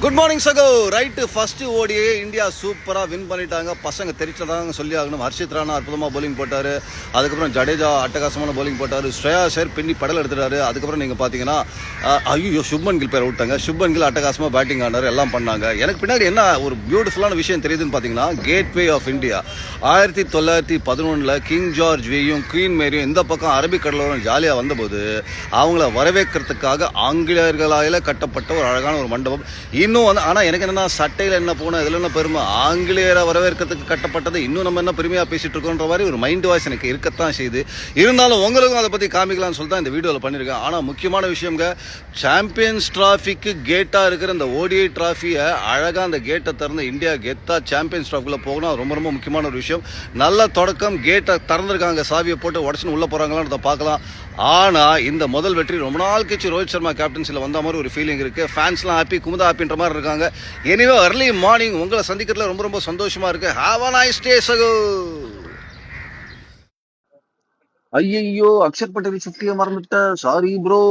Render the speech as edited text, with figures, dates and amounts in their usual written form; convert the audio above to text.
Good morning சகோ. Right, first ஓடியே India சூப்பராக வின் பண்ணிட்டாங்க. பசங்க தெரிச்சதாங்க சொல்லி ஆகணும். ஹர்ஷித் ராணா அற்புதமாக பவுலிங் போட்டார். அதுக்கப்புறம் ஜடேஜா அட்டகாசமான பவுலிங் போட்டார். ஸ்ரேயா ஷேர் பின்னி படல் எடுத்துட்டாரு. அதுக்கப்புறம் நீங்கள் பார்த்தீங்கன்னா ஐயோ சுப்மன் கில் பேர் விட்டாங்க. சுப்மன் கில் அட்டகாசமாக பேட்டிங் ஆனார், எல்லாம் பண்ணாங்க. எனக்கு பின்னாடி என்ன ஒரு பியூட்டிஃபுல்லான விஷயம் தெரியுதுன்னு பார்த்தீங்கன்னா, gateway of India 1911 king George வேயும் குயின் மேரியும் இந்த பக்கம் அரபிக் கடலோரம் ஜாலியாக வந்தபோது அவங்கள வரவேற்கிறதுக்காக ஆங்கிலேயர்களால் கட்டப்பட்ட ஒரு அழகான ஒரு மண்டபம். இன்னும் வந்து ஆனால் எனக்கு என்னென்னா சட்டையில் என்ன போனால் இதில் என்ன பெருமை, ஆங்கிலேயரை வரவேற்கிறதுக்கு கட்டப்பட்டது இன்னும் நம்ம என்ன பெருமையாக பேசிகிட்டு இருக்கோன்ற மாதிரி ஒரு மைண்ட் வாய்ஸ் எனக்கு இருக்கத்தான் செய்யுது. இருந்தாலும் உங்களுக்கும் அதை பற்றி காமிக்கலாம்னு சொல்லி தான் இந்த வீடியோவில் பண்ணியிருக்கேன். ஆனால் முக்கியமான விஷயங்க, சாம்பியன்ஸ் டிராஃபிக்கு கேட்டாக இருக்கிற இந்த ஓடிஐ டிராஃபியை அழகாக அந்த கேட்டை திறந்து இந்தியா கெத்தாக சாம்பியன்ஸ் டிராஃபிக்குள்ளே போகணும். ரொம்ப ரொம்ப முக்கியமான ஒரு விஷயம். நல்ல தொடக்கம், கேட்டை திறந்துருக்காங்க, சாவியை போட்டு உடச்சுன்னு உள்ளே போகிறாங்களான்னு பார்க்கலாம். ஆனால் இந்த முதல் வெற்றி ரொம்ப நாள் கழிச்சு ரோஹித் சர்மா கேப்டன்சியில் வந்த மாதிரி ஒரு ஃபீலிங் இருக்குது. ஃபேன்ஸ்லாம் ஹாப்பி, குமுதா ஹாப்பின்ற மாதிரி இருக்காங்க. எனிவே அர்லி மார்னிங் உங்களை சந்திக்கிறதுல ரொம்ப ரொம்ப சந்தோஷமாக இருக்குது. ஹாவ் அ நைஸ் டே சகோ. ஐயோ, அக்ஷர் பட்டேல் 50 மறந்துட்டேன், சாரி ப்ரோ.